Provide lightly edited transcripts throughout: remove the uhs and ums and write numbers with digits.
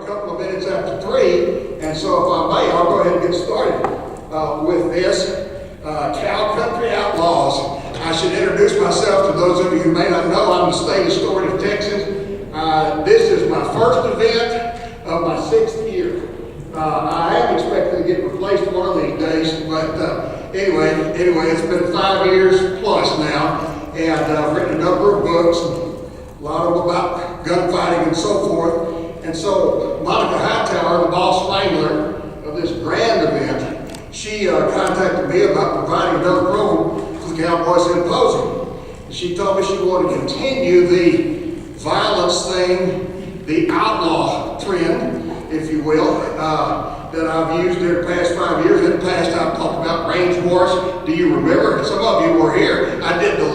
a couple of minutes after 3, and so if I may, I'll go ahead and get started with this. Cow Country Outlaws. I should introduce myself to those of you who may not know. I'm the state historian of Texas. This is my first event of my 6th year. I am expecting to get replaced one of these days, but anyway, it's been 5 years plus now, and I've written a number of books, a lot of them about gunfighting and so forth. And so Monica Hightower, the boss wrangler of this grand event, she contacted me about providing another program for the Cowboy Symposium. She told me she wanted to continue the violence thing, the outlaw trend, if you will, that I've used in the past 5 years. In the past, I've talked about range wars. Do you remember? Some of you were here. I did the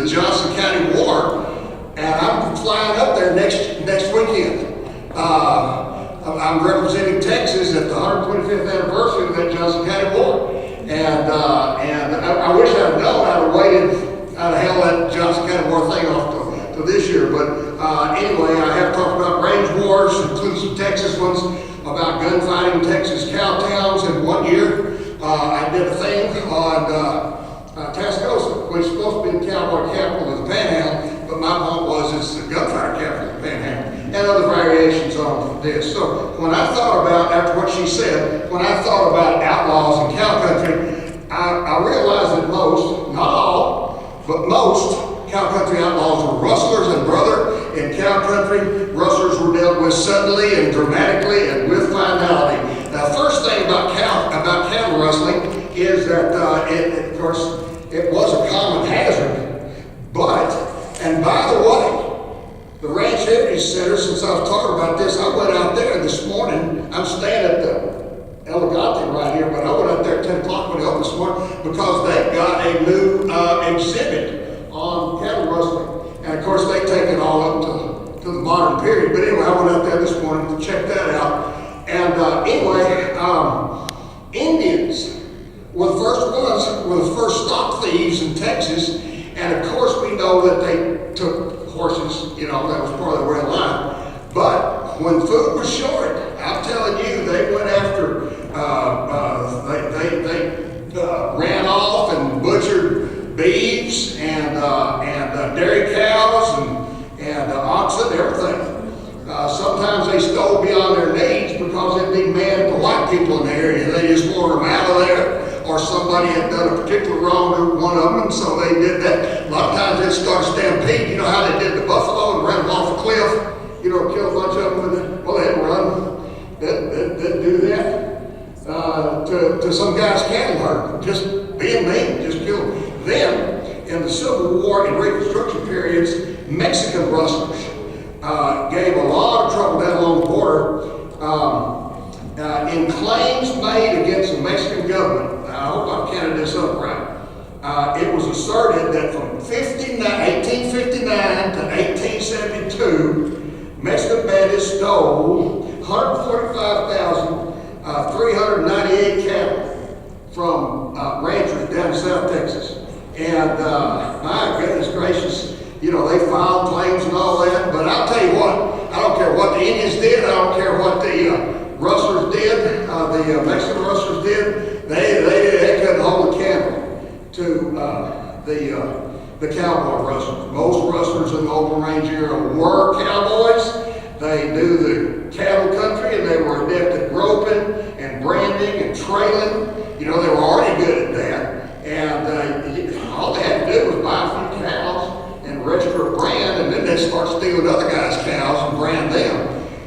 Johnson County War, and I'm flying up there next weekend. I'm representing Texas at the 125th anniversary of that Johnson County War, and I wish I'd known. I'd have held that Johnson County War thing off to this year. But anyway, I have talked about range wars, including some Texas ones, about gunfighting in Texas cow towns. And 1 year, I did a thing on Tascosa, which is supposed to be the cowboy capital of the Panhandle, but my point was it's the gunfighter capital of the Panhandle, and other variations on this. So when I thought about, after what she said, when I thought about outlaws in cow country, I realized that most, not all, but most cow country outlaws were rustlers, and brother, in cow country, rustlers were dealt with suddenly and dramatically and with finality. Now, first thing about cattle rustling is that, of course, it was a common hazard, but, and by the way, the Ranch Heritage Center, since I was talking about this, I went out there this morning. I'm staying at the Elegante right here, but I went out there at 10 o'clock when they opened this morning because they've got a new exhibit on cattle rustling. And of course, they take it all up to the modern period. But anyway, I went out there this morning to check that out. And Indians were the first stock thieves in Texas. And of course, we know that they took horses, that was part of their way of life. But when food was short, I'm telling you, they went after, they ran off and butchered beeves and dairy cows and oxen, everything. Sometimes they stole beyond their needs because they'd be mad at the white people in the area. They just wanted them out of there, or somebody had done a particular wrong to one of them, and so they did that. A lot of times they'd start a stampede. You know how they did the buffalo and ran them off a cliff? Killed a bunch of them, and they'd run. They'd do that to some guy's cattle herd, just being mean, just kill them. Then, in the Civil War and Reconstruction periods, Mexican rustlers gave a lot of trouble down along the border in claims made against the Mexican government. I hope I've counted this up right. It was asserted that from 1859 to 1872, Mexican bandits stole 145,398 cattle from ranchers down in South Texas. And my goodness gracious, they filed claims and all that. But I'll tell you what, I don't care what the Indians did, I don't care what the rustlers did, the Mexican rustlers did, they couldn't hold a candle to the cowboy rustlers. Most rustlers in the open range era were cowboys. They knew the cattle country, and they were adept at groping and branding and trailing. They were already good at that. And all they had to do was buy a few cows and register a brand, and then they'd start stealing other guys' cows and brand them.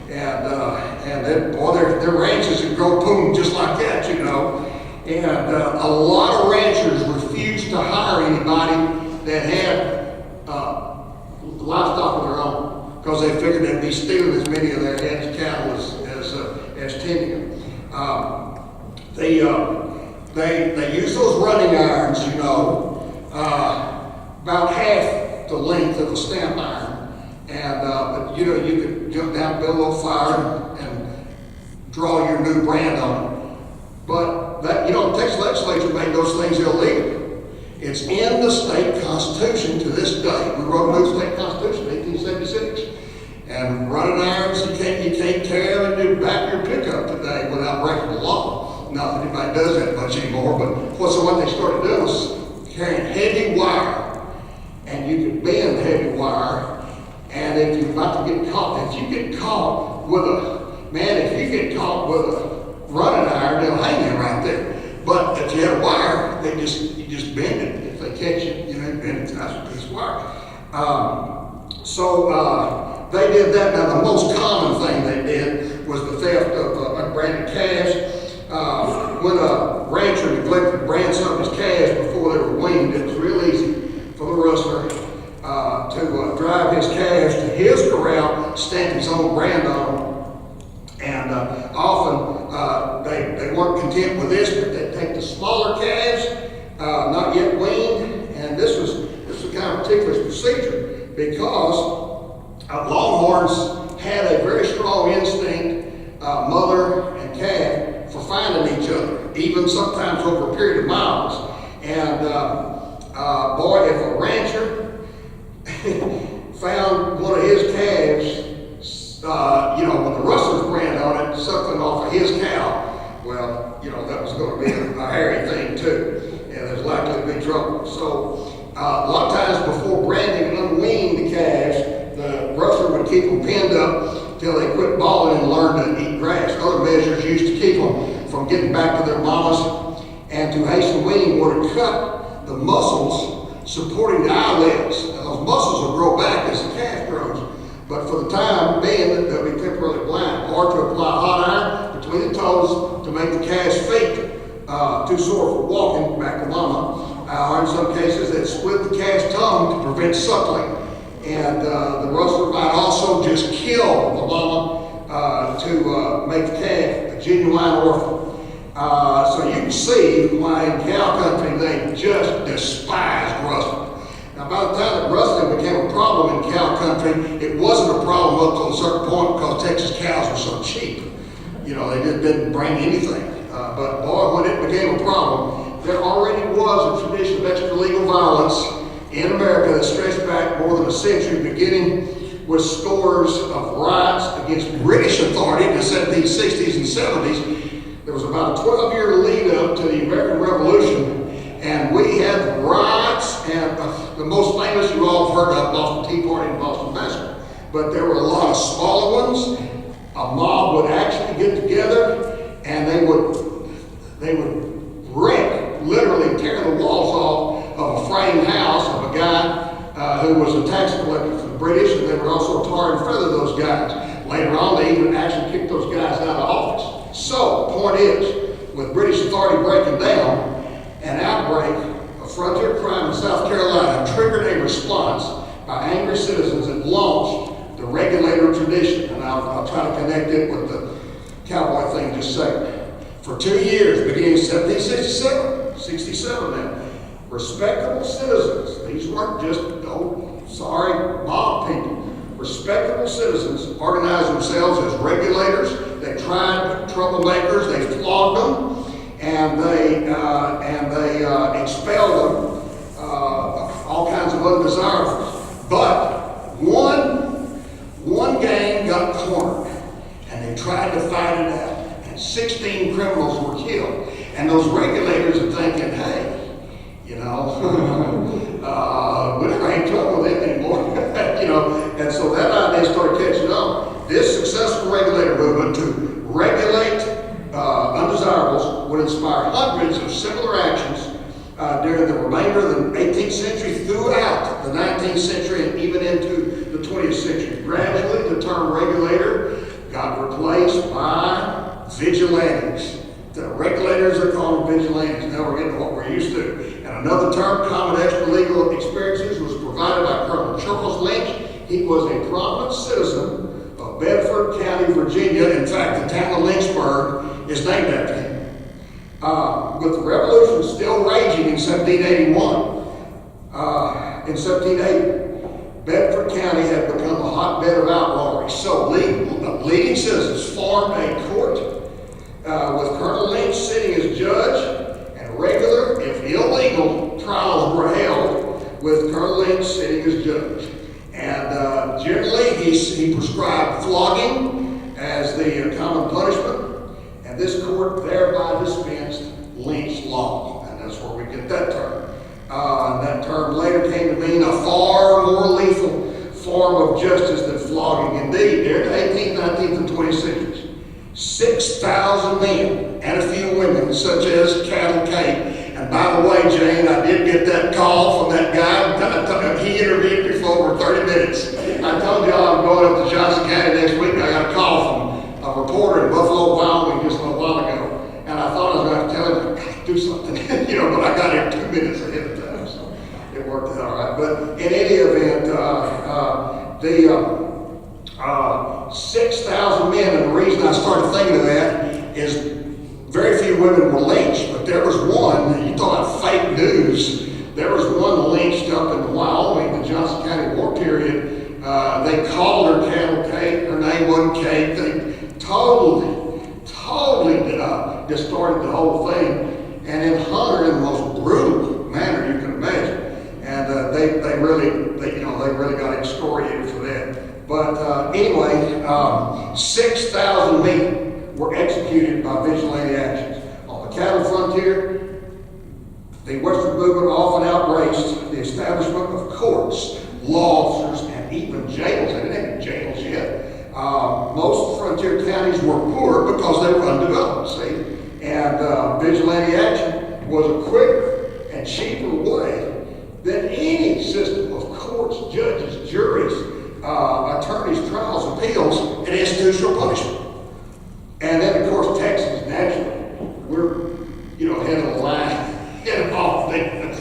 And then, boy, their ranches would grow boom just like that, And a lot of ranchers refused to hire anybody that had livestock of their own, because they figured they'd be stealing as many of their heads of cattle as tending them. They use those running irons, about half the length of a stamp iron, and but you could jump down, build a little fire, and draw your new brand on it. But that, the Texas legislature made those things illegal. It's in the state constitution to this day. We wrote a new state constitution in 1876. And running irons, you can't does that much anymore, but what they started doing was carrying heavy wire, and you could bend heavy wire, and if you're about to get caught, if you get caught with a running iron, they'll hang you right there. But if you had a wire, you just bend it. If they catch you, you bend it, that's a piece of wire. They did that. Now, the most common thing they did was the theft of unbranded calves. When a rancher neglected to brand some of his calves before they were weaned, it was real easy for the rustler to drive his calves to his corral, stamp his own brand on them. And often they weren't content with this, but they'd take the smaller calves, not yet weaned, and this was kind of particular procedure because Longhorns had a very strong instinct, mother and calf, for finding each other, even sometimes over a period of miles. And boy, if a rancher found one of his calves, with the rustler's brand on it, suckling off of his cow, well, that was going to be a hairy thing too, and there's likely to be trouble. So a lot of times before branding and unweaning the calves, the rustler would keep them pinned up till they quit bawling and learned to eat grass. Other measures used to keep them from getting back to their mamas, and to hasten weaning were to cut the muscles supporting the eyelids. Now, those muscles will grow back as the calf grows, but for the time being, they'll be temporarily blind, or to apply hot iron between the toes to make the calf's feet too sore for walking back to mama. Or in some cases, they'd split the calf's tongue to prevent suckling. And the rustler might also just kill the mama to make the calf a genuine orphan. So you can see why in cow country they just despised rustling. Now, by the time that rustling became a problem in cow country, it wasn't a problem up to a certain point because Texas cows were so cheap. They just didn't bring anything. But boy, when it became a problem, there already was a tradition of extra-legal violence in America that stretched back more than a century, beginning with scores of riots against British authority in the 1760s and 70s. There was about a 12-year lead up to the American Revolution, and we had riots, and the most famous you all have heard of, Boston Tea Party and Boston Massacre. But there were a lot of smaller ones. A mob would actually get together, and they would rip, literally tear the walls off of a framed house of a guy who was a tax collector for the British, and they would also tar and feather those guys. Later on, they even actually kicked those guys out of office. So, the point is, with British authority breaking down, an outbreak of frontier crime in South Carolina triggered a response by angry citizens that launched the regulator tradition. And I'll try to connect it with the cowboy thing in just a second. For 2 years, beginning in 1767 now, respectable citizens, these weren't just sorry mob people, respectable citizens organized themselves as regulators. They tried troublemakers, they flogged them, and they expelled them, all kinds of undesirables. But one gang got cornered, and they tried to fight it out. 16 criminals were killed. And those regulators are thinking, hey, we never ain't trouble with them anymore. And so that idea started catching on. This successful regulator movement to regulate undesirables would inspire hundreds of similar actions during the remainder of the 18th century, throughout the 19th century, and even into the 20th century. Gradually, the term regulator got replaced by vigilantes. The regulators are called vigilantes. Now we're getting to what we're used to. And another term, common extra-legal experiences, was provided by Colonel Charles Lynch. He was a prominent citizen of Bedford County, Virginia. In fact, the town of Lynchburg is named after him. With the Revolution still raging in 1781, in 1780, Bedford County had become a hotbed of outlawry. So leading citizens formed a court with Colonel Lynch sitting as judge, and regular, if illegal, trials were held with Colonel Lynch sitting as judge. And generally, he prescribed flogging as the common punishment, and this court thereby dispensed lynch law, and that's where we get that term. That term later came to mean a far more lethal form of justice than flogging. Indeed, during the 18th, 19th, and 20th centuries, 6,000 men and a few women, such as Cattle Kate. And by the way, Jane, I did get that call from that guy. He interviewed me for over 30 minutes. I told y'all I'm going up to Johnson County next week. I got a call from a reporter in Buffalo, Wyoming just a little while ago. And I thought I was going to tell him to do something, but I got here 2 minutes ahead of time, so it worked out all right. But in any event, the 6,000 men, and the reason I started thinking of that is very few women were lynched, but there was one, you talk about fake news, there was one lynched up in Wyoming, the Johnson County War period. They called her Cattle Kate, her name wasn't Kate. They totally distorted the whole thing and then hung her in the most brutal manner you can imagine. And they really got excoriated for that. But anyway, 6,000 men were executed by vigilante actions. On the cattle frontier, the Western movement often outraged the establishment of courts, law officers, and even jails. They didn't have jails yet. Most frontier counties were poor because they were undeveloped, see? And vigilante action was a quicker and cheaper way than any system of courts, judges, juries, attorneys, trials, appeals, and institutional punishment. And then, of course, Texas, naturally, we're, head of the line, head of all things.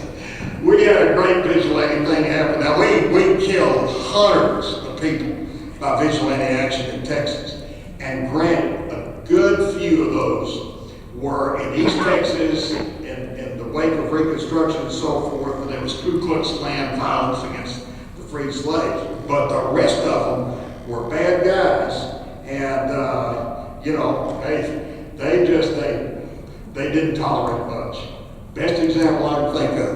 We had a great vigilante thing happen. Now, we killed hundreds of people by vigilante action in Texas. And granted, a good few of those were in East Texas, in the wake of Reconstruction and so forth, and there was Ku Klux Klan violence against the freed slaves. But the rest of them were bad guys, and they didn't tolerate much. Best example I can think of,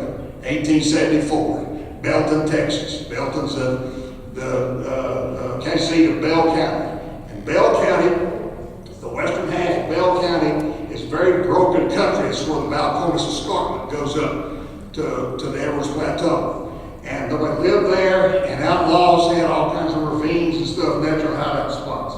1874, Belton, Texas. Belton's the county seat of Bell County. And Bell County, the western half of Bell County, is very broken country. It's where the Balcones Escarpment goes up to the Everest Plateau. And nobody lived there, and Outlaws had all kinds of ravines and stuff, natural hideout spots.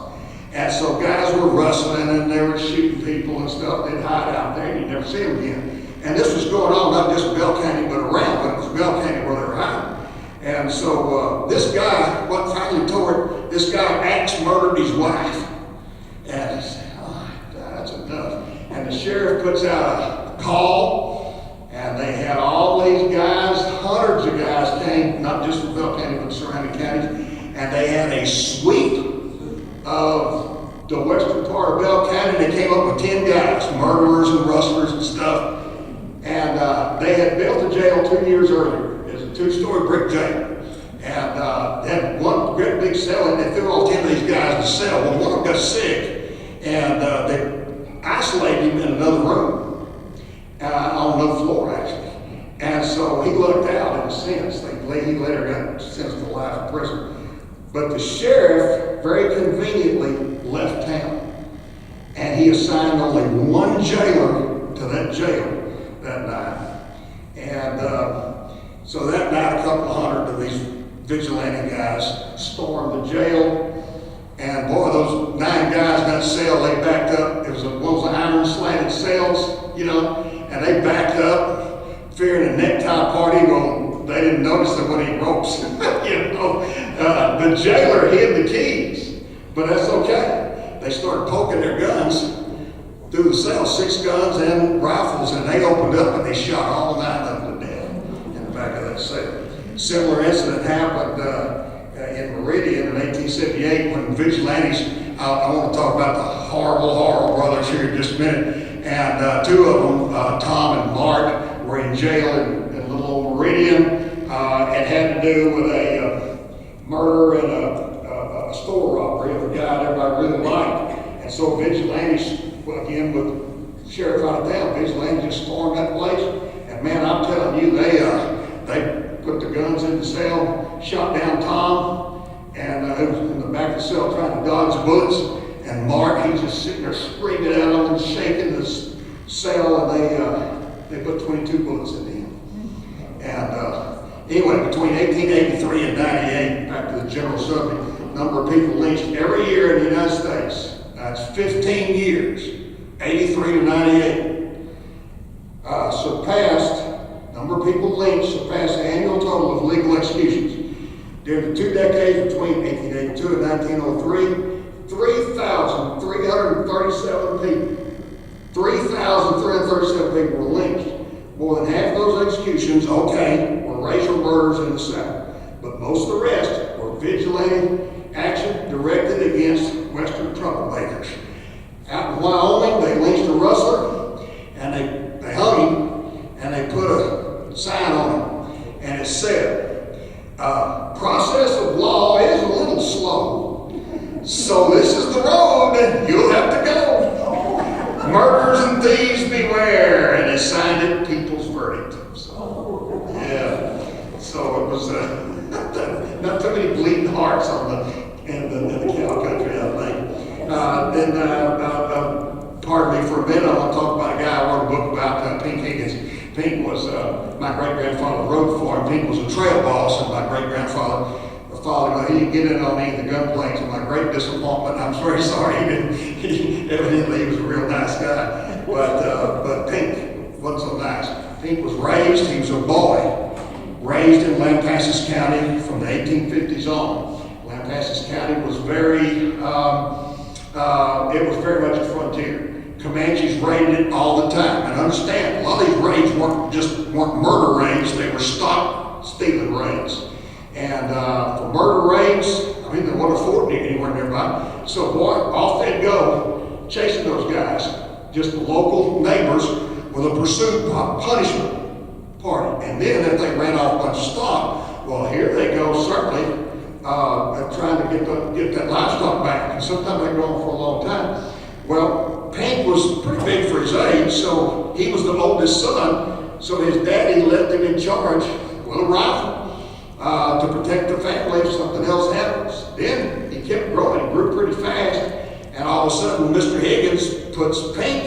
And so guys were rustling and they were shooting people and stuff. They'd hide out there and you'd never see them again. And this was going on not just in Bell County but around, but it was Bell County where they were hiding. And so this guy, what finally toward, this guy axe murdered his wife. And he said, oh, that's enough. And the sheriff puts out a call, and they had all these guys, hundreds of guys came, not just from Bell County, but surrounding counties, and they had a sweep of the western part of Bell County. They came up with 10 guys, murderers and rustlers and stuff. And they had built a jail 2 years earlier. It was a 2-story brick jail. And they had one great big cell, and they threw all 10 of these guys in the cell. Well, one of them got sick, and they isolated him in another room, on another floor, actually. And so he lucked out in a sense. He later got sentenced to life in prison. But the sheriff very conveniently left town, and he assigned only one jailer to that jail that night. And so that night, a couple hundred of these vigilante guys stormed the jail. And boy, those 9 guys in that cell, they backed up. It was one of those iron slanted cells, and they backed up, fearing a necktie party. Well, they didn't notice there weren't any ropes. The jailer hid the keys, but that's okay. They started poking their guns through the cell, 6 guns and rifles, and they opened up and they shot all 9 of them to death in the back of that cell. Similar incident happened in Meridian in 1878 when vigilantes, I want to talk about the horrible brothers here in just a minute, and 2 of them, Tom and Mark, were in jail in little old Meridian. It had to do with a murder and a store robbery of a guy that everybody really liked. And so vigilantes, again with sheriff out of town, vigilantes just stormed that place. And man, I'm telling you, they put the guns in the cell, shot down Tom, and who was in the back of the cell trying to dodge bullets. And Mark, he's just sitting there screaming at them and shaking the cell, and they put 22 bullets into him. And anyway, between 1883 and 98, back to the general subject, number of people lynched every year in the United States. That's 15 years, 83 to 98. Number of people lynched surpassed the annual total of legal executions. During the 2 decades between 1882 and 1903, 3,337 people. 3,337 people were lynched. More than half of those executions, were racial murders in the South. But most of the rest were vigilante action directed against Western troublemakers. Out in Wyoming, they lynched a rustler, and they hung him, and they put a sign on him, and it said, process of law is a little slow, so this is the road you'll have to go. Murderers and thieves beware, and they signed it People's Verdict. So, yeah. So it was not too many bleeding hearts in the cow country, I think. Pardon me for a minute, I want to talk about a guy I wrote a book about, Pink Higgins. Pink was, my great-grandfather rode for him. Pink was a trail boss, and my great-grandfather, he didn't get in on any of the gunplay to my great disappointment. I'm very sorry, evidently he was a real nice guy. But Pink wasn't so nice. Pink was he was a boy, raised in Lampasas County from the 1850s on. Lampasas County was very much a frontier. Comanches raided it all the time. And understand, a lot of these raids weren't murder raids, they were stock stealing raids. And for murder raids, there wasn't a fort anywhere nearby. So boy, off they'd go, chasing those guys. Just the local neighbors with a pursuit punishment party. And then if they ran off a bunch of stock, well, here they go, certainly, trying to get that livestock back. And sometimes they go on for a long time. Well, Pink was pretty big for his age, so he was the oldest son, so his daddy left him in charge with a rifle to protect the family if something else happens. Then he kept growing, he grew pretty fast, and all of a sudden Mr. Higgins puts Pink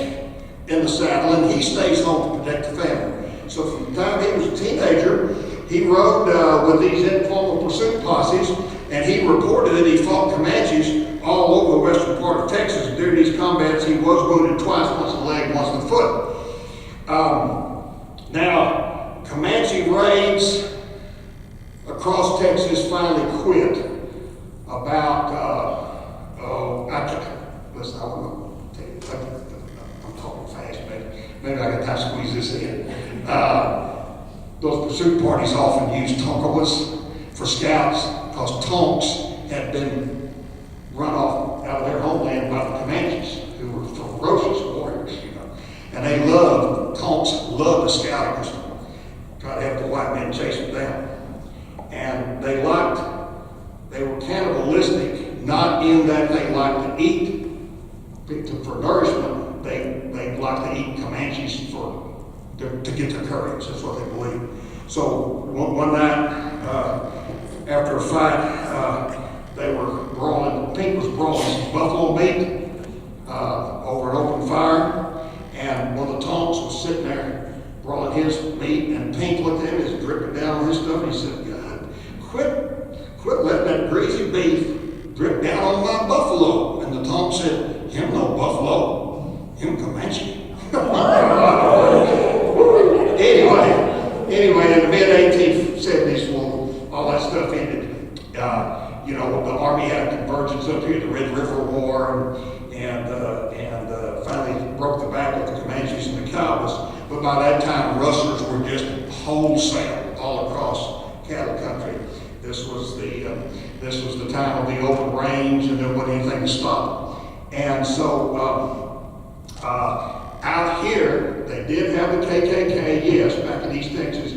in the saddle and he stays home to protect the family. So from the time he was a teenager, he rode with these informal pursuit posses, and he reported that he fought Comanches all over the western part of Texas. During these combats, he was wounded twice, once in the leg, once in the foot. Now, Comanche raids across Texas finally quit about, listen, I want to tell you, I'm talking fast, maybe I got time to squeeze this in. Those pursuit parties often used Tonkawas for scouts because Tonks had been run off out of their homeland by the Comanches, who were ferocious warriors, And Tonks loved the scouting, just try to have the white men chase them down. And they were cannibalistic, not in that they liked to eat for nourishment. They liked to eat Comanches to get their courage. That's what they believed. So one night, after a fight, they were brawling. Pink was brawling some buffalo meat over an open fire, and one of the Tonks was sitting there brawling his meat, and Pink looked at him, he's dripping down on his stuff, and he said, God, quit letting that greasy beef drip down on my buffalo. And the Tonk said, him no buffalo, him Comanche. Anyway, in the mid-1870s, all that stuff ended. The Army had a convergence up here, the Red River War, and finally broke the back of the Comanches and the Kiowas. But by that time, rustlers were just wholesale all across cattle country. This was the time of the open range, and there wasn't anything to stop them. And so out here, they did have the KKK, yes, back in East Texas.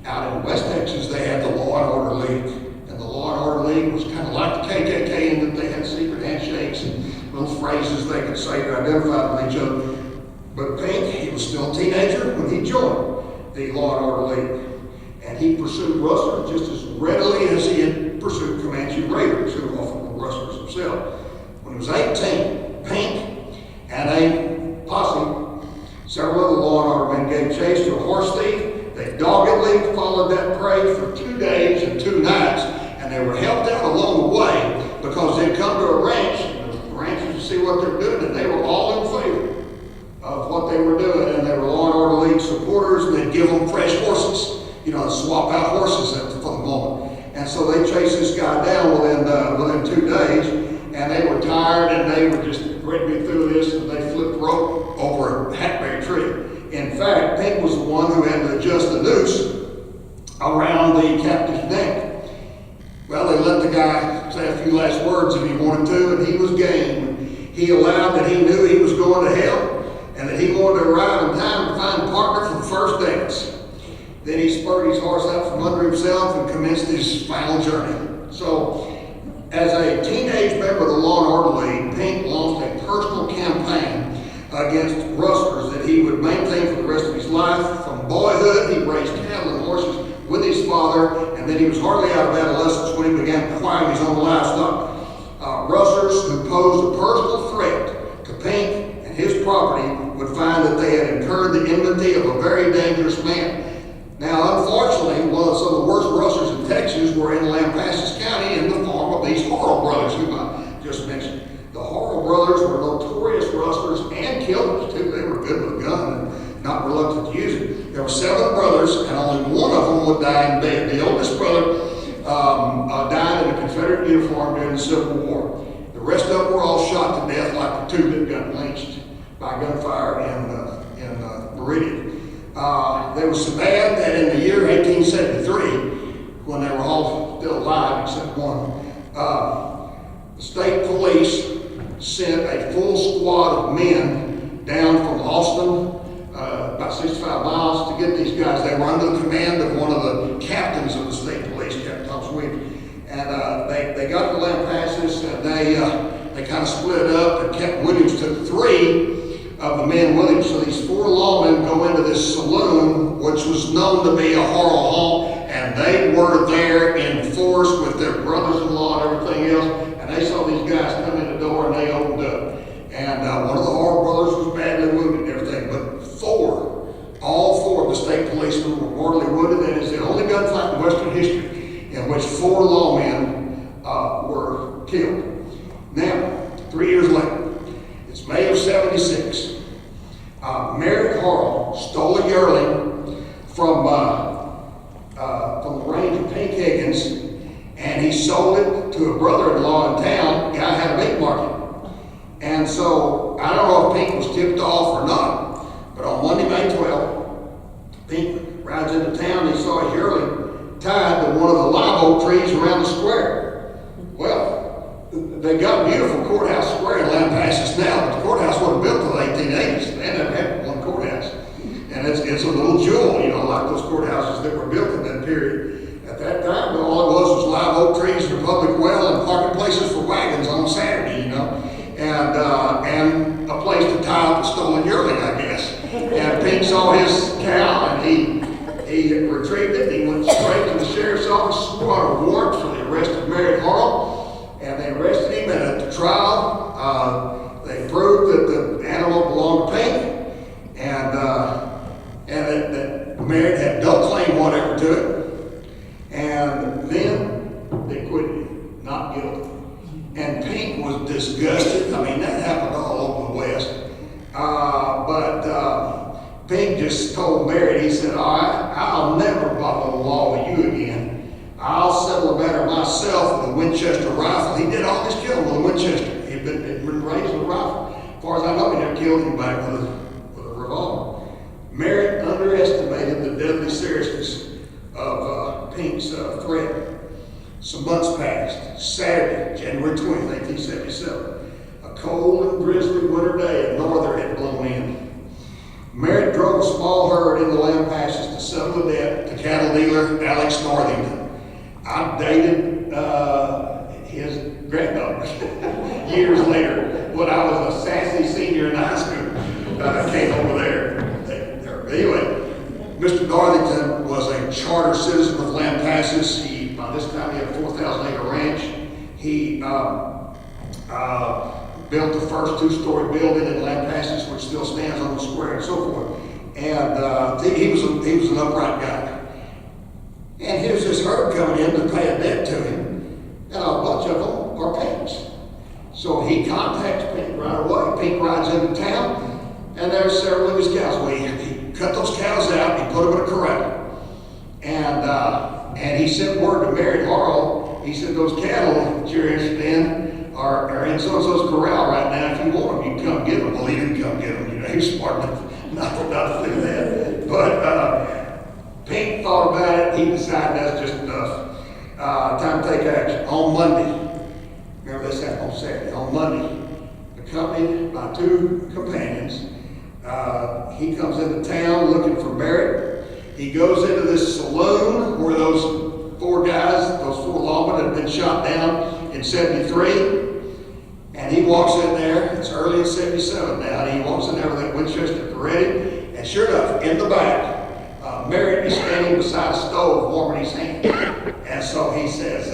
Out in West Texas, they had the Law and Order League. And the Law and Order League was kind of like the KKK in that they had secret handshakes and little phrases they could say to identify with each other. But Pink, he was still a teenager when he joined the Law and Order League. And he pursued rustlers just as readily as he had pursued Comanche raiders, who often were rustlers himself. When he was 18, Pink and a posse, several 2 days, and they were tired and they were just ready to be through this, and they flipped rope over a hackberry tree. In fact, Pink was the one who had to adjust the noose around the captive's neck. Well, they let the guy say a few last words if he wanted to, and he was game. He allowed that he knew he was going to hell, and that he wanted to arrive in time to find a partner for the first dance. Then he spurred his horse out from under himself and commenced his final journey. So, as a teenage member of the Law and Order League, Pink launched a personal campaign against rustlers that he would maintain for the rest of his life. From boyhood, he raised cattle and horses with his father, and then he was hardly out of adolescence when he began acquiring his own livestock. Rustlers who posed a personal threat to Pink and his property would find that they had incurred the enmity of a very dangerous man. Now, unfortunately, some of the worst rustlers in Texas were in Lampasas County in the form of these Horrell brothers, whom I just mentioned. The Horrell brothers were notorious rustlers and killers, too. They were good with a gun and not reluctant to use it. There were 7 brothers, and only one of them would die in bed. The oldest brother died in a Confederate uniform during the Civil War. The rest of them were all shot to death like the 2 that got lynched by gunfire in Meridian. They were so bad that in the year 1873, when they were all still alive except one, the state police sent a full squad of men down from Austin, about 65 miles, to get these guys. They were under the command of one of the captains of the state police, Captain Thomas Williams. And they got to Lampasas, and they kind of split up, and Captain Williams took 3 of the men with him. So these 4 lawmen go into this saloon, which was known to be a Horrell home, and they were there in force with their brothers-in-law and everything else. And they saw these guys come in the door, and they opened up. And one of the Horrell brothers was badly wounded and everything, but all 4 of the state policemen were mortally wounded. And it's the only gunfight in Western history in which 4 lawmen were killed. Now, 3 years later, it's May of '76. Merritt Horrell stole a yearling from the range of Pink Higgins, and he sold it to a brother-in-law in town. The guy had a meat market. And so, I don't know if Pink was tipped off or not, but on Monday, May 12th, Pink rides into town and he saw a yearling tied to one of the live oak trees around the square. Well, they got a beautiful courthouse square in Lampasas now, but the courthouse wasn't built until the 1880s. They never had one courthouse. And it's a little jewel, like those courthouses that were built in that period. At that time, all it was live oak trees and a public well and parking places for wagons on Saturday, and a place to tie up a stolen yearling, I guess. And Pink saw his cow, and he retrieved it. He went straight to the sheriff's office, swore out a warrant for the arrest of Merritt Horrell. And they arrested him, and at the trial, they proved that the animal belonged to Pink, and that Merritt had no claim whatever to it. And then they acquitted him, not guilty. And Pink was disgusted. I mean, that happened all over the West. But Pink just told Merritt, he said, all right, I'll never bother the law with you again. I'll settle the matter myself with a Winchester rifle. He did all his killing with a Winchester. He'd been raised with a rifle. As far as I know, he never killed anybody with a revolver. Merritt underestimated the deadly seriousness of Pink's threat. Some months passed. Saturday, January 20th, 1877, a cold and drizzly winter day, a norther had blown in. Merritt drove a small herd into Lampasas to settle the debt to cattle dealer Alex Northington. I dated his granddaughter years later when I was a sassy senior in high school. I came over there. Anyway, Mr. Northington was a charter citizen of Lampasas. By this time, he had a 4,000-acre ranch. He built the first 2-story building in Lampasas, which still stands on the square, and so forth. And he was an upright guy. And here's this herd coming in to pay a debt to him, and a bunch of them are Pinks. So he contacts Pink right away. Pink rides into town, and there's several of his cows. Well, he cut those cows out, he put them in a corral. And he sent word to Merritt Horrell. He said, those cattle that you're interested in, in so-and-so's corral right now. If you want them, you can come get them. Well, he didn't come get them. You know, he was smart enough not to do that. But Pink thought about it. He decided that's just enough. Time to take action. On Monday, remember this happened on Saturday. On Monday, accompanied by two companions, he comes into town looking for Merritt. He goes into this saloon where those four guys, those four lawmen had been shot down in 73. And he walks in there, it's early in 77 now, and he walks in there with that Winchester ready. And sure enough, in the back, Merritt is standing beside a stove warming his hand. And so he says,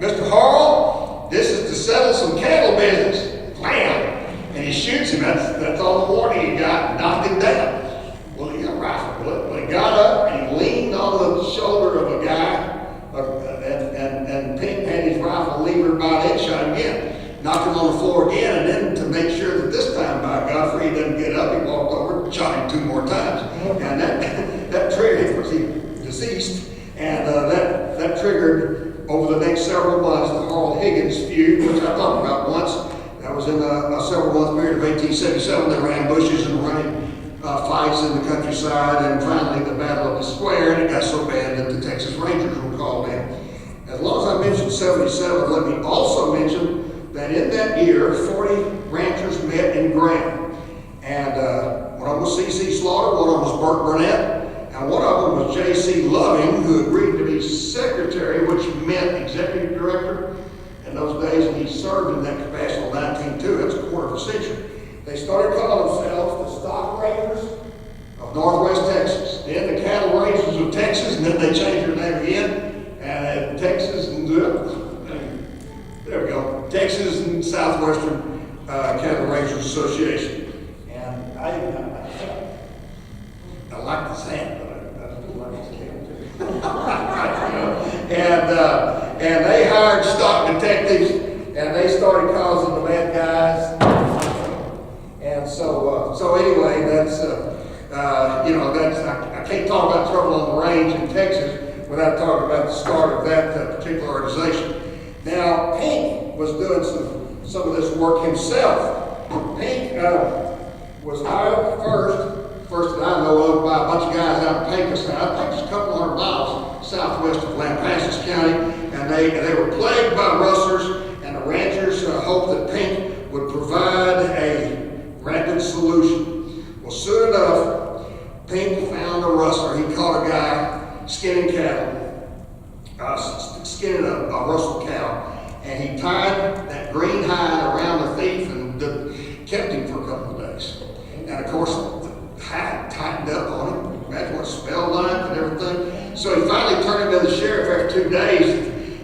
Mr. Harrell, this is to settle some cattle business. Blam! And he shoots him. That's all the warning he got, and knocked him down. Well, he got a rifle bullet. But he got up and he leaned on the shoulder of a guy, and Pink had his rifle levered by the head, shot him again. Knocked him on the floor again, and then to make sure that this time, by Godfrey, he doesn't get up, he walked over and shot him 2 more times. And that triggered, of course, he deceased, and that triggered over the next several months the Harl Higgins feud, which I talked about once. That was in a several-month period of 1877. They ran bushes and running fights in the countryside, and finally the Battle of the Square, and it got so bad that the Texas Rangers were called in. As long as I mentioned 77, let me also mention that in that year, 40 ranchers met in Graham. And one of them was C.C. Slaughter, one of them was Burt Burnett, and one of them was J.C. Loving, who agreed to be secretary, which meant executive director in those days, and he served in that capacity until 1902. That's a quarter of a century. They started calling themselves the Stock Rangers of Northwest Texas, then the Cattle Rangers of Texas, and then they changed their name again, and Texas and there we go, Texas and Southwestern Cattle Rangers Association. And I like this hat, but I do like this hat too. And they hired stock detectives, and they started causing the bad guys. And so anyway, that's I can't talk about trouble on the range in Texas without talking about the start of that particular organization. Now, Pink was doing some of this work himself. Pink was hired first that I know of, by a bunch of guys out in Pecos. Now, Pecos is a couple hundred miles southwest of Lampasas County, and they were plagued by rustlers, and the ranchers hoped that Pink would provide a rapid solution. Well, soon enough, Pink found a rustler. He caught a guy skinning cattle. Skinning a rustle cow, and he tied that green hide around the thief and kept him for a couple of days. And of course, the hide tightened up on him. Imagine what it smelled like and everything. So he finally turned him to the sheriff after 2 days,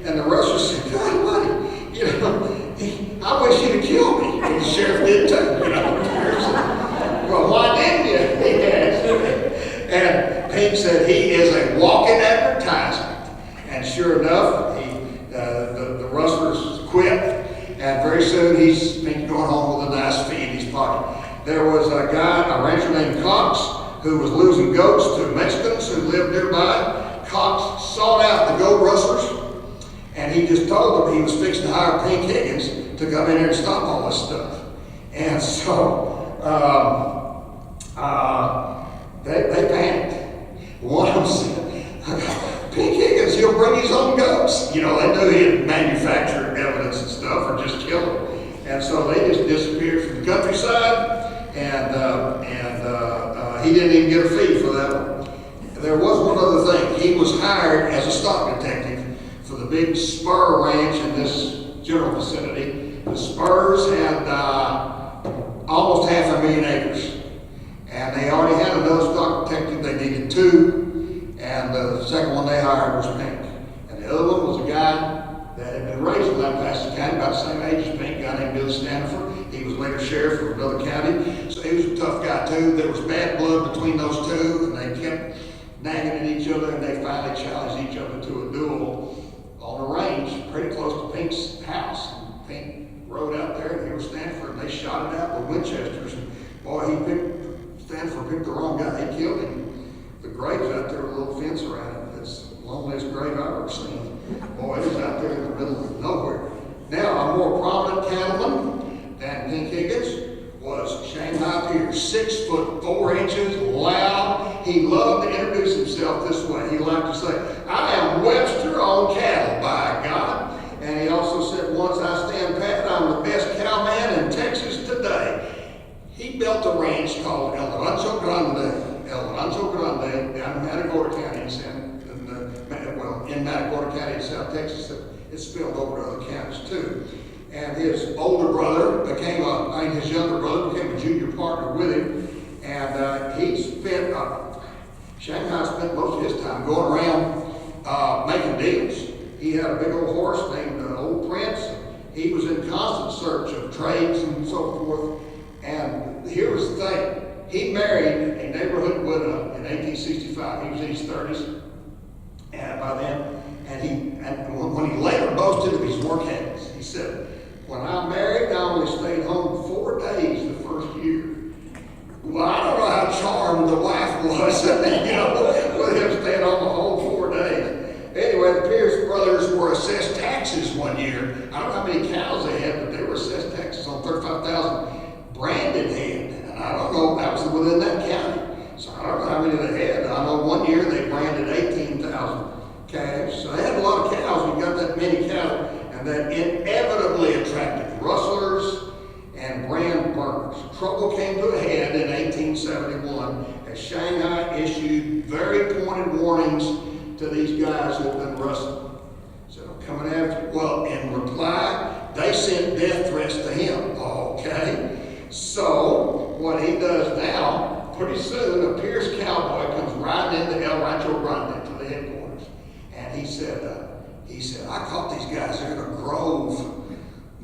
and the rustler said, "God, buddy, I wish he'd have killed me." And the sheriff did too. Well, why didn't you? He asked. And Pink said, "He is a walking advertisement." And sure enough, the rustlers quit, and very soon he's going home with a nice fee in his pocket. There was a rancher named Cox, who was losing goats to Mexicans who lived nearby. Cox sought out the goat rustlers, and he just told them he was fixing to hire Pink Higgins to come in here and stop all this stuff. And so they panicked. One of them said, "Pink Higgins, he'll bring his own goats." They knew he had manufactured evidence and stuff, or just killed them. And so they just disappeared from the countryside, and he didn't even get a fee for that one. There was one other thing. He was hired as a stock detective for the big Spur Ranch in this general vicinity. The Spurs had almost 500,000 acres, and they already had another stock detective. They needed 2. And the second one they hired was Pink. And the other one was a guy that had been raised in Lampasas County, about the same age as Pink, a guy named Billy Stanford. He was later sheriff of another county. So he was a tough guy too. There was bad blood between those two, and they kept nagging at each other, and they finally challenged each other to a duel on a range pretty close to Pink's house. And Pink rode out there, and here was Stanford, and they shot it out with Winchesters. And boy, Stanford picked the wrong guy. He killed him. The grave's out there with a little fence around it. It's the loneliest grave I've ever seen. Boy, it was out there in the middle of nowhere. Now, a more prominent cattleman And King Higgins was Shanghai Pierce, 6 foot 4 inches, loud. He loved to introduce himself this way. He liked to say, "I am Webster on cattle, by God." And he also said, "Once I stand pat, I'm the best cowman in Texas today." He built a ranch called El Rancho Grande down in Matagorda County, in Matagorda County in South Texas. It spilled over to other counties too. And his older brother his younger brother became a junior partner with him. And Shanghai spent most of his time going around making deals. He had a big old horse named Old Prince. He was in constant search of trades and so forth. And here was the thing. He married a neighborhood widow in 1865. He was in his 30s. And by then, when he later boasted of his work habits, he said, "When I married, I only stayed home 4 days the first year." Well, I don't know how charmed the wife was, with him staying home the whole 4 days. Anyway, the Pierce brothers were assessed taxes one year. I don't know how many cows they had, but they were assessed taxes on 35,000 branded head. And I don't know, that was within that county. So I don't know how many they had. I know one year they branded 18,000 calves. So they had a lot of cows. You got that many cattle, and that inevitably attracted rustlers and brand burners. Trouble came to a head in 1871 as Shanghai issued very pointed warnings to these guys who had been rustling. So coming after, well, in reply, they sent death threats to him. Okay. So what he does now, pretty soon, a Pierce cowboy comes riding into El Rancho Grande to the headquarters. And he said, "I caught these guys there in a grove,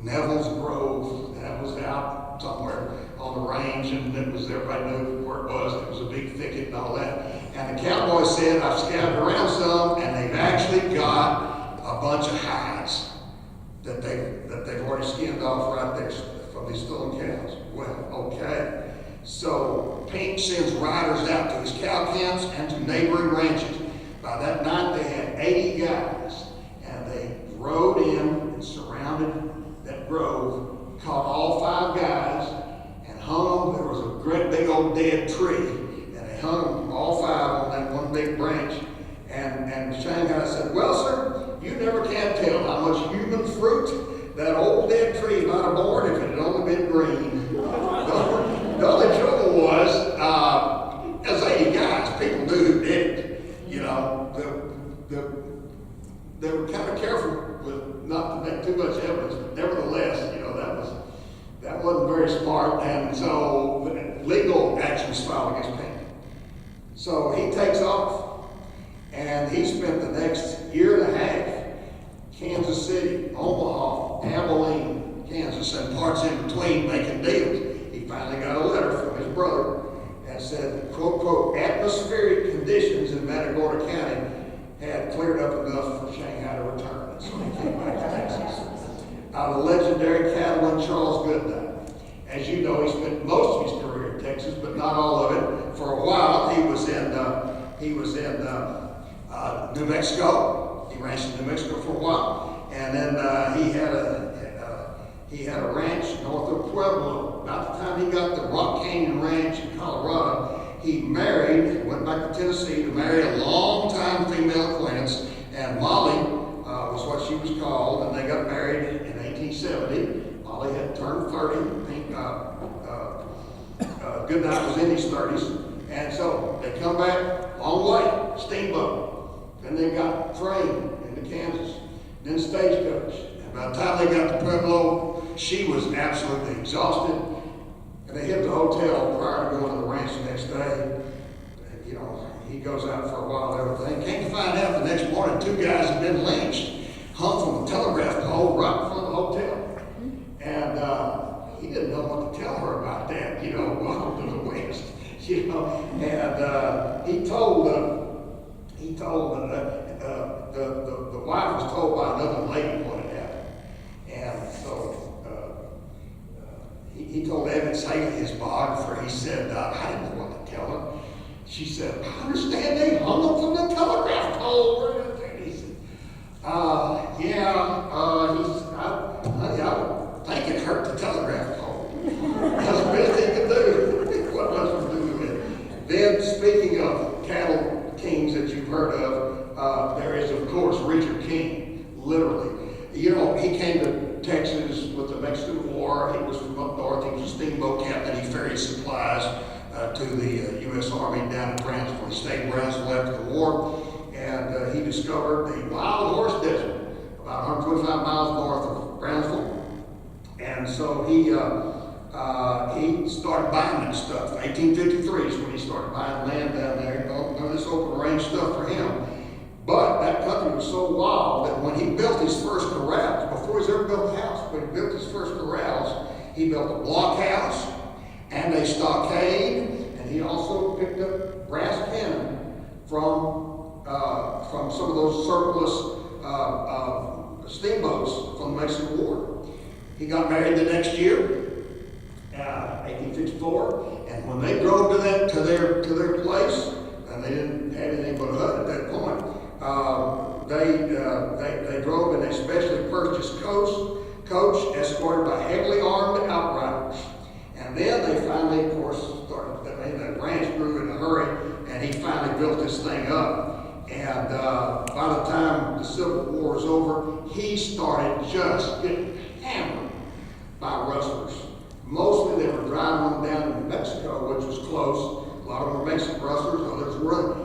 Neville's Grove, that was out somewhere on the range, and everybody knew where it was. It was a big thicket and all that." And the cowboy said, "I've scouted around some, and they've actually got a bunch of hides that they've already skinned off right there from these stolen cows." Well, okay. So Pink sends riders out to his cow camps and to neighboring ranches. By that night, they had 80 guys, and they rode in and surrounded that grove, caught all 5 guys, and hung them. There was a great big old dead tree, and they hung them all 5 on that one big branch. And Shanghai said, "Well, sir, you never can tell how much human fruit that old dead tree might have borne if it had only been green." The only trouble was, as 80 guys, people knew who did it. They were kind of careful with not to make too much evidence, but nevertheless, that wasn't very smart, and so legal action was filed against Pink. So he takes off, and he spent the next year and a half, Kansas City, Omaha, Abilene, Kansas, and parts in between making deals. He finally got a letter from his brother and said, quote, quote, "atmospheric conditions in Matagorda County had cleared up enough for Shanghai to return." And so he came back to Texas. The legendary cattleman Charles Goodnight. As you know, he spent most of his career in Texas, but not all of it. For a while, he was in New Mexico. He ranched in New Mexico for a while, and then he had a ranch north of Pueblo. About the time he got the Rock Canyon Ranch in Colorado, he went back to Tennessee to marry a long-time female acquaintance, and Molly was what she was called, and they got married in 1870. Molly had turned 30. Goodnight was in his 30s, and so they come back, long way, steamboat. Then they got train into Kansas, then stagecoach. And by the time they got to Pueblo, she was absolutely exhausted. And they hit the hotel prior to going to the ranch the next day. And, he goes out for a while and everything. Came to find out the next morning, 2 guys had been lynched, hung from a telegraph pole right in front of the hotel. And he didn't know what to tell her about that, welcome to the West, And he told the wife was told by another lady what had happened. And so he told Evan Saley, his biographer, he said, "I didn't know what to tell her." She said, "I understand they hung them from the telegraph pole." He said, "Yeah." He said, "Honey, I would think it hurt the telegraph pole." with the Mexican War. He was from up north. He was a steamboat captain. He ferried supplies to the U.S. Army down in Brownsville. He stayed in Brownsville after the war, and he discovered the Wild Horse Desert, about 125 miles north of Brownsville. And so he started buying that stuff. 1853 is when he started buying land down there. None of this open range stuff for him. But that country was so wild that when he built his first corrals, before he's ever built a house, when he built his first corrals, he built a blockhouse and a stockade, and he also picked up brass cannon from some of those surplus steamboats from the Mexican War. He got married the next year, 1854, and when they drove to their place, and they didn't have anything but a hut at that point, they drove in a specially purchased coach escorted by heavily armed outriders. And then they finally, of course, started. The ranch grew in a hurry, and he finally built this thing up. And by the time the Civil War was over, he started just getting hammered by rustlers. Mostly they were driving them down to New Mexico, which was close. A lot of them were Mexican rustlers, others were.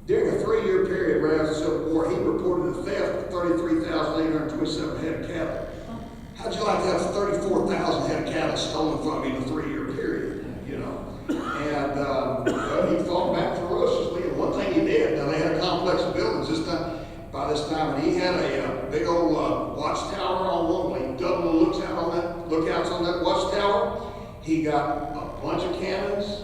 During a 3-year period right after the Civil War, he reported the theft of 33,827 head of cattle. How'd you like to have 34,000 head of cattle stolen from you in a 3-year period, you know? And he fought back ferociously, and one thing he did, now they had a complex of buildings by this time, and he had a big old watchtower on one wing, double lookouts on that watchtower. He got a bunch of cannons,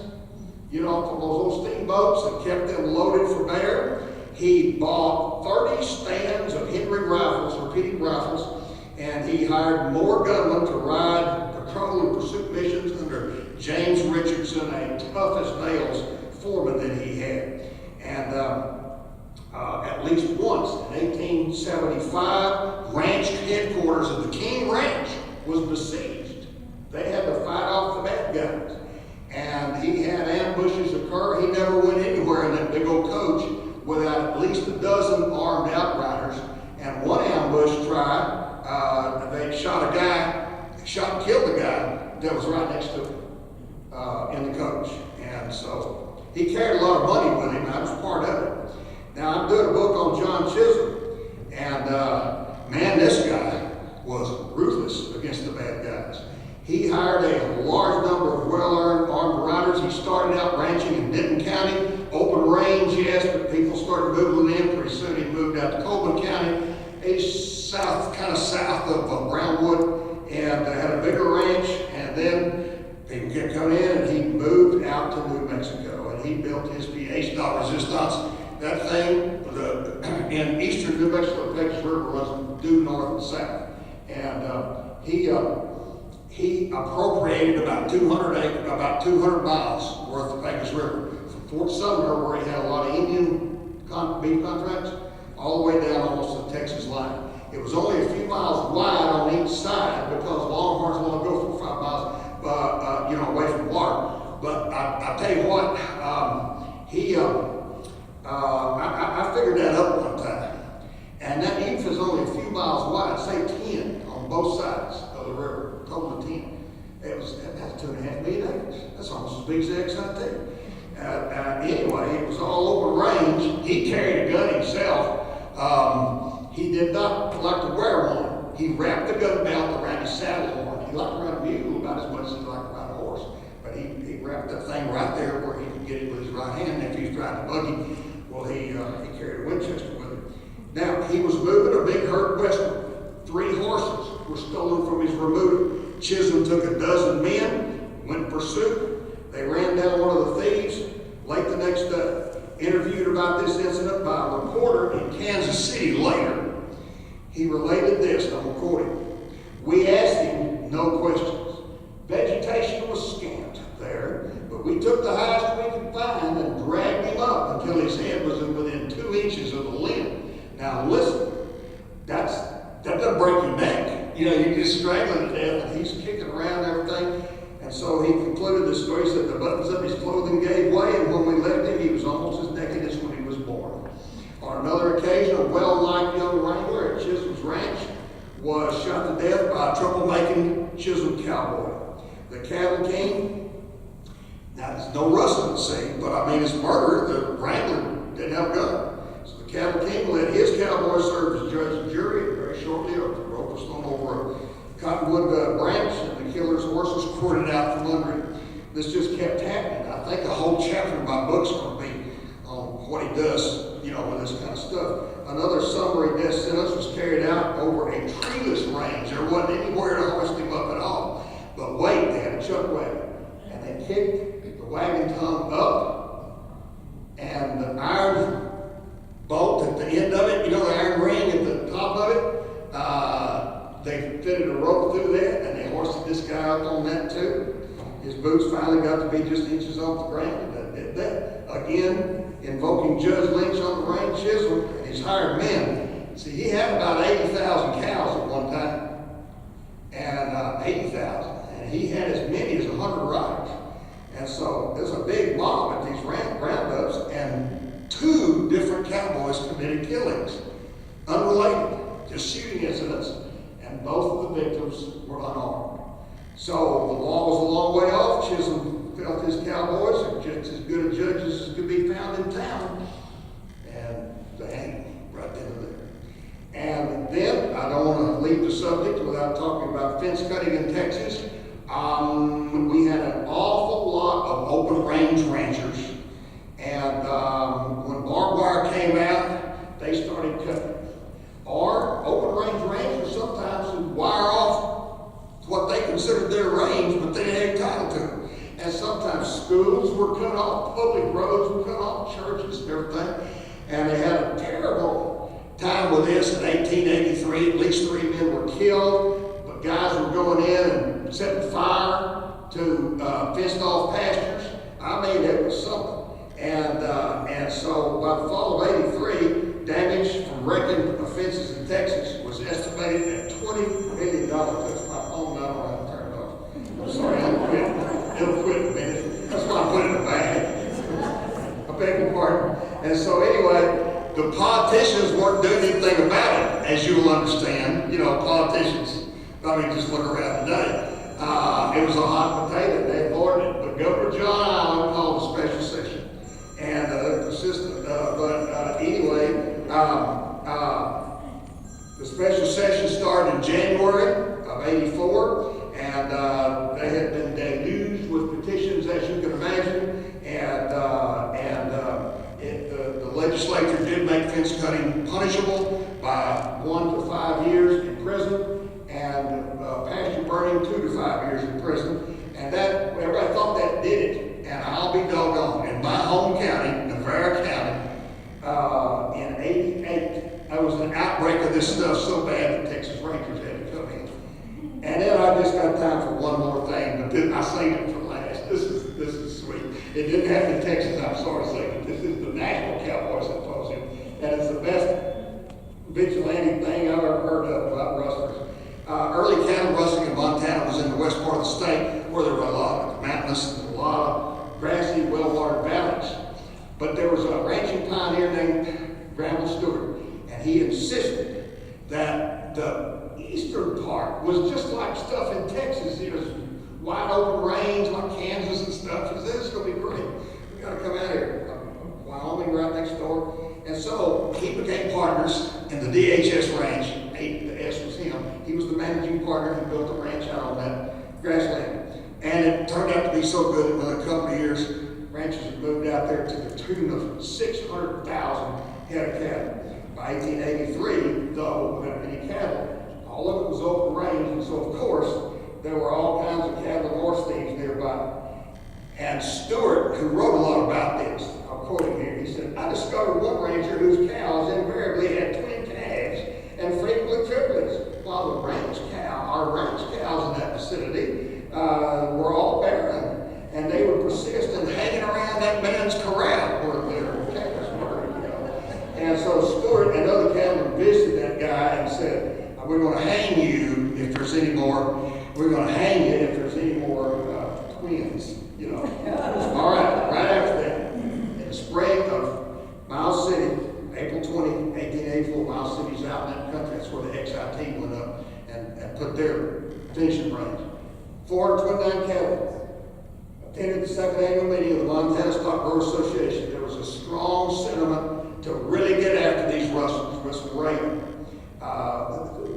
you know, from those old steamboats, and kept them loaded for bear. He bought 30 stands of Henry rifles, repeating rifles, and he hired more gunmen to ride patrol and pursuit missions under James Richardson, a tough as nails foreman that he had. And at least once in 1875, ranch headquarters of the King Ranch was besieged. They had to fight off the bad guys. And he had ambushes occur. He never went anywhere in that big old coach without at least a dozen armed outriders. And one ambush tried, they shot and killed the guy that was right next to him in the coach. And so he carried a lot of money with him. I was part of it. Now I'm doing a book on John Chisholm, and man, this guy was ruthless against the bad guys. He hired a large number of well-earned armed riders. He started out ranching in Denton County, open range, yes, but people started moving in. Pretty soon he moved out to Coleman County. He's kind of south of Brownwood, and had a bigger ranch. And then people kept coming in, and he moved out to New Mexico, and he built his pièce de résistance. That thing, in eastern New Mexico, the Pegasus River runs due north and south. And he appropriated about 200 miles worth of Pegasus River, from Fort Sumner, where he had a lot of Indian beef contracts, all the way down almost to the Texas line. It was only a few miles wide on each side because Longhorns want to go 4 or 5 miles, away from water. But I tell you what, I figured that up one time, and that even if it's only a few miles wide, say 10 on both sides of the river, total of 10. That's 2.5 million acres. That's almost as big as the XIT. Anyway, it was all over range. He carried a gun himself. He did not like to wear one. He wrapped the gun belt around his saddle horn. He liked to ride a mule about as much as he liked to ride a horse. But he wrapped that thing right there where he could get it with his right hand. And if he was riding a buggy, well, he carried a Winchester with him. Now, he was moving a big herd westward. 3 horses were stolen from his remuda. Chisholm took a dozen men, went in pursuit. They ran down one of the thieves late the next day. Interviewed about this incident by a reporter in Kansas City later. He related this, and I'm going to quote him. We asked him no questions. Vegetation was scant there, but we took the highest we could find and dragged him up until his head was within 2 inches of the limb. Now listen, that doesn't break your neck. You're just strangling to death, and he's kicking around and everything. And so he concluded the story. He said the buttons of his clothing gave way, and when we left him, he was almost as naked as when he was born. On another occasion, a well-liked young wrangler at Chisholm's ranch was shot to death by a troublemaking chiseled cowboy. The Cattle King, now there's no rustling scene, but I mean his murderer, the wrangler, didn't have a gun. So the Cattle King let his cowboy serve as judge and jury, and very shortly a rope was thrown over a cottonwood branch, and the killer's horse was quartered out from under it. This just kept happening. I think a whole chapter of my book's going to be on what he does, you know, with this kind of stuff. Another summary death sentence was carried out over a treeless range. There wasn't anywhere to hoist him up at all. But wait, they had a chuck wagon, and they kicked the wagon tongue up, and the iron bolt at the end of it, you know, the iron ring at the top of it, they fitted a rope through that, and they hoisted this guy up on that too. His boots finally got to be just inches off the ground, and that did that. Again, invoking Judge Lynch on the range chisel and his hired men. See, he had about 80,000 cows at one time, and 80,000, and he had as many as 100 riders. And so there's a big mob at these roundups, and 2 different cowboys committed killings, unrelated, just shooting incidents, and both of the victims were unarmed. So the law was a long way off. Chisholm felt his cowboys are just as good a judges as could be found in town, and they hang right then and there. And then, I don't want to leave the subject without talking about fence cutting in Texas. We had an awful lot of open range ranchers, and when barbed wire came out, they started cutting. Or open range ranchers sometimes would wire off what they considered their range, but they didn't have title to it. And sometimes schools were cut off, public roads were cut off, churches and everything. And they had a terrible time with this in 1883. At least 3 men were killed, but guys were going in and setting fire to fenced off pastures. I mean, it was something. And so by the fall of '83, damage from wrecking offenses in Texas was estimated at $20 million. That's my phone, I don't have to turn it off. I'm sorry, it'll quit in a minute. That's why I put it in the bag. I beg your pardon. And so anyway, the politicians weren't doing anything about it, as you'll understand. You know, politicians, I mean, just look around today. It was a hot potato. They avoided it. But Governor John Allen called a special session. And they're persistent. Anyway, the special session started in January of '84, and they had been deluged with petitions, as you can imagine, and the legislature did make fence cutting punishable by 1 to 5 years in prison, and pasture burning 2 to 5 years in prison, and that everybody thought that did it. And I'll be doggone, in my home county, Navarre County, in '88, there was an outbreak of this stuff so bad that Texas Rangers had to come in. And then I just got time for one more thing, but then I saved it for last. This is sweet. It didn't happen in Texas, I'm sorry to say, but this is the National Cowboy Symposium, and it's the best vigilante thing I've ever heard of about rustlers. Early cattle rustling in Montana was in the west part of the state, where there were a lot of mountainous and a lot of grassy, well-watered valleys. But there was a ranching pioneer named Granville Stewart, and he insisted that the eastern part was just like stuff in Texas. It was wide open range like Kansas and stuff. He said, "This is going to be great. We got to come out here." Wyoming right next door. And so he became partners in the DHS ranch. The S was him. He was the managing partner. He built the ranch out on that grassland. And it turned out to be so good that within a couple of years, ranchers had moved out there to the tune of 600,000 head of cattle. By 1883, though, without any cattle, all of it was open range, and so of course, there were all kinds of cattle and horse thieves nearby. And Stewart, who wrote a lot about this, I'll quote him here, he said, "I discovered one rancher whose cows invariably had twin calves and frequently triplets, while the our ranch cows in that vicinity, were all barren, and they would persist in hanging around that man's corral where their calves were, you know." And so Stewart and other cattlemen visited that guy and said, "We're going to hang you if there's any more. We're going to hang you if there's any more twins, you know." All right, right after that, in the spring of Miles City, April 20, 1884, Miles City's out in that country. That's where the XIT went up. put their finishing range. 429 cattle attended the second annual meeting of the Montana Stock Growers Association. There was a strong sentiment to really get after these rustlers with some rain.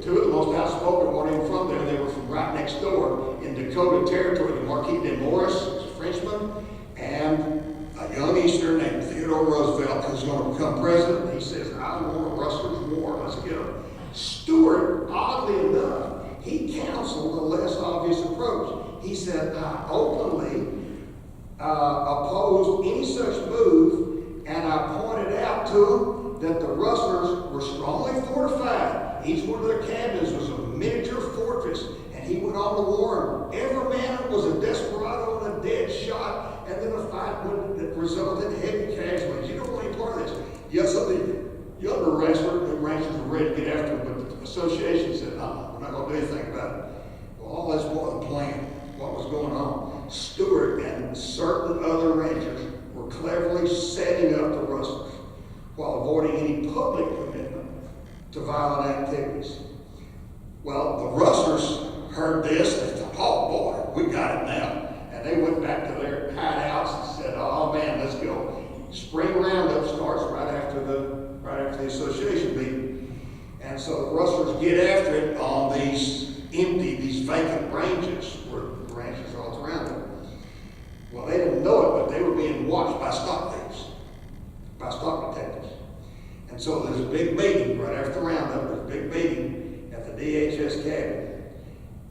Two of the most outspoken weren't even from there. They were from right next door in Dakota Territory. The Marquis de Morris, a Frenchman, and a young Easterner named Theodore Roosevelt, who's going to become president. He says, I want a rustlers war. Let's get them. Stewart, oddly enough, he counseled a less obvious approach. He said, I openly opposed any such move, and I pointed out to them that the rustlers were strongly fortified. Each one of their cabins was a miniature fortress, and he went on to warn every man was a desperado and a dead shot, and then a fight that resulted in heavy casualties. You don't want any part of this. Yes, some of the younger ranchers were ready to get after him, but the association said, no, we're not going to do anything about it. Well, all that's more than planned. What was going on? Stewart and certain other ranchers were cleverly setting up the rustlers while avoiding any public commitment to violent activities. Well, the rustlers heard this and thought, oh boy, we got it now. And they went back to their hideouts and said, oh man, let's go. Spring roundup starts right after the association meeting. And so the rustlers get after it on these vacant ranges where the ranches are all around them. Well, they didn't know it, but they were being watched by stock thieves, by stock detectives. And so there's a big meeting right after the roundup. There's a big meeting at the DHS cabin.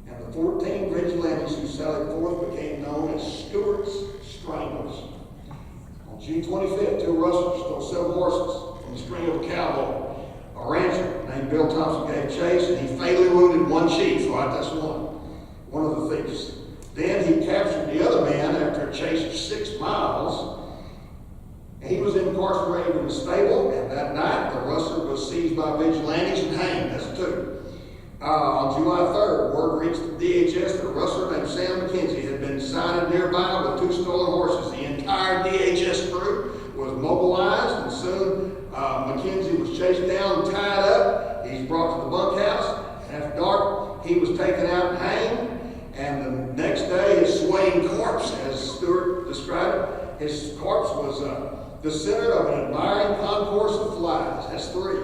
And the 14 vigilantes who sallied forth became known as Stewart's Stranglers. On June 25th, two rustlers stole 7 horses from the string of a cowboy. A rancher named Bill Thompson gave chase, and he fatally wounded one chief. Right, that's one of the thieves. Then he captured the other man after a chase of 6 miles. He was incarcerated in the stable, and that night the rustler was seized by vigilantes and hanged. That's 2. On July 3rd, word reached the DHS that a rustler named Sam McKenzie had been sighted nearby with 2 stolen horses. The entire DHS crew was mobilized, and soon McKenzie was chased down and tied up. He's brought to the bunkhouse, and after dark, he was taken out and hanged. And the next day, his swaying corpse, as Stewart described it, his corpse was the center of an admiring concourse of flies. That's 3.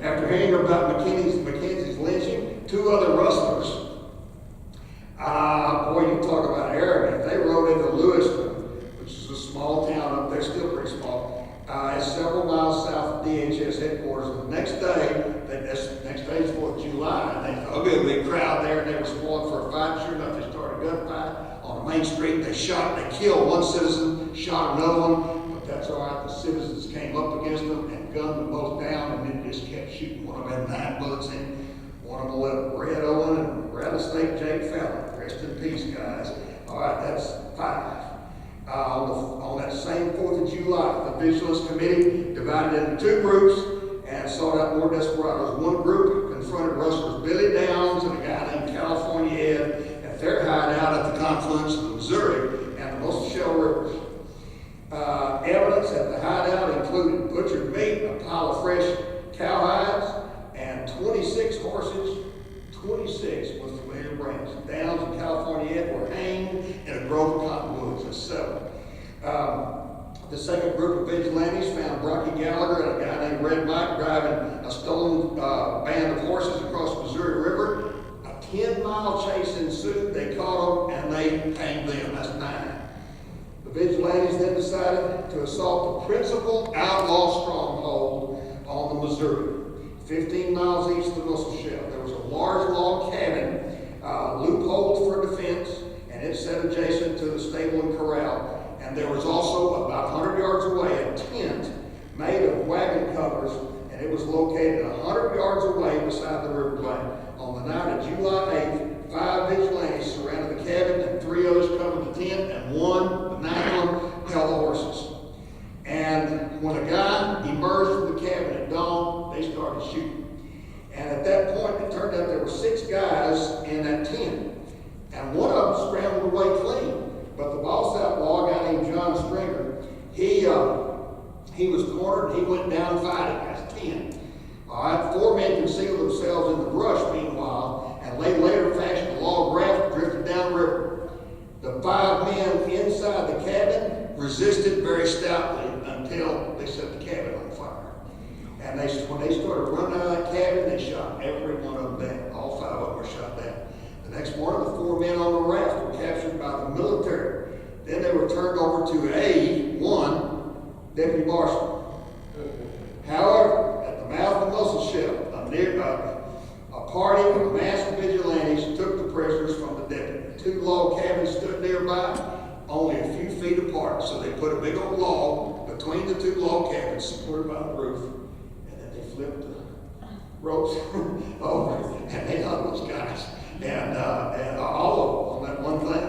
After hearing about Mackenzie's lynching, 2 other rustlers, boy, you talk about arrogant. They rode into Lewiston, which is a small town up there, still pretty small. It's several miles south of DHS headquarters. And the next day is 4th of July, and they thought, there'll be a big crowd there, and they were spoiled for a fight. Sure enough, they started a gunfight on the main street. They killed one citizen, shot another one, but that's all right. The citizens came up against them and gunned them both down, and then just kept shooting. One of them had 9 bullets in. One of them left Red Owen and Rattlesnake Jake Fallon. Rest in peace, guys. All right, that's 5. On that same 4th of July, the Vigilance Committee divided into 2 groups and sought out more desperados. One group confronted rustlers Billy Downs and a guy named California Ed at their hideout at the confluence of the Missouri and the Musselshell Rivers. Evidence at the hideout included butchered meat, a pile of fresh cowhides, and 26 horses, 26 with familiar brands. Downs and California Ed were hanged in a grove of cottonwoods. That's 7. The second group of vigilantes found Brocky Gallagher and a guy named Red Mike driving a stolen band of horses across the Missouri River. A 10-mile chase ensued. They caught them and they hanged them. That's 9. The vigilantes then decided to assault the principal outlaw stronghold on the Missouri, 15 miles east of Musselshell. There was a large log cabin, loopholed for defense, and it set adjacent to the stable and corral. And there was also, about 100 yards away, a tent made of wagon covers, and it was located 100 yards away beside the riverbank. On the night of July 8th, 5 vigilantes surrounded the cabin, and 3 others covered the tent, and the 9th one held the horses. And when a guy emerged from the cabin at dawn, they started shooting. And at that point, it turned out there were 6 guys in that tent, and one of them scrambled away clean. But the boss outlaw, a guy named John Stringer, he was cornered. He went down fighting. That's 10. All right, 4 men concealed themselves in the brush, meanwhile, and they later resisted very stoutly until they set the cabin on fire. And when they started running out of that cabin, they shot every one of them down. All 5 of them were shot down. The next morning, the 4 men on the raft were captured by the military. Then they were turned over to one deputy marshal. However, at the mouth of the mussel shell, a party of masked vigilantes took the prisoners from the deputy. 2 log cabins stood nearby, only a few feet apart. So they put a big old log between the 2 log cabins supported by the roof, and then they flipped the ropes over, and they hung those guys. And all of them on that one thing.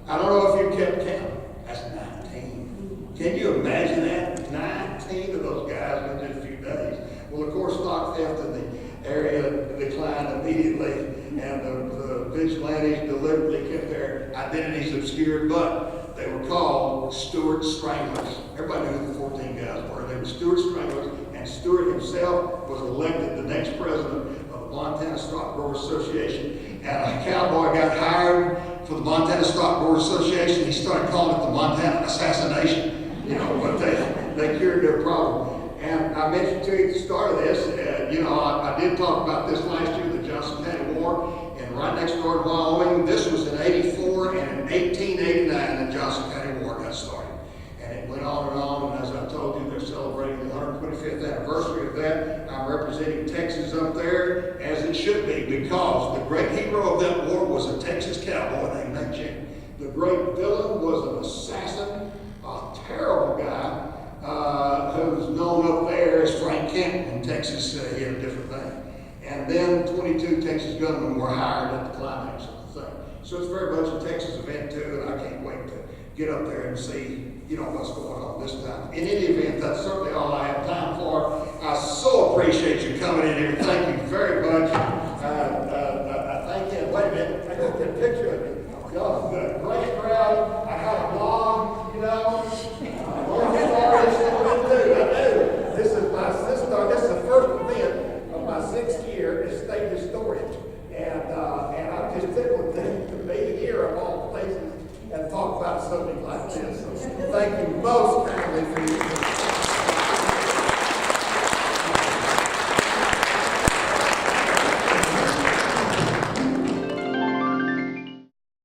I don't know if you kept count. That's 19. Can you imagine that? 19 of those guys in just a few days. Well, of course, stock theft in the area declined immediately, and the vigilantes deliberately kept their identities obscured, but they were called Stewart Stranglers. Everybody knew who the 14 guys were. They were Stewart Stranglers, and Stewart himself was elected the next president of the Montana Stock Growers Association. And a cowboy got hired for the Montana Stock Growers Association. He started calling it the Montana Assassination. But they cured their problem. And I mentioned to you at the start of this, I did talk about this last year, the Johnson County War, and right next door in Wyoming. This was in '84, and in 1889, the Johnson County War got started. And it went on, and as I told you, they're celebrating the 125th anniversary of that. I'm representing Texas up there, as it should be, because the great hero of that war was a Texas cowboy named Nate James. The great villain was an assassin, a terrible guy, who's known up there as Frank Kent in Texas. He had a different thing. And then 22 Texas gunmen were hired at the climax of the thing. So it's very much a Texas event too, and I can't wait to get up there and see, what's going on this time. In any event, that's certainly all I have time for. I so appreciate you coming in here. Thank you very much. I thank you. Wait a minute. I got to get a picture of you. Y'all got a great crowd. I got a blog, This is my sister. This is the first event of my 6th year as state historian, and I'm just tickled to be here of all places and talk about something like this. So thank you most.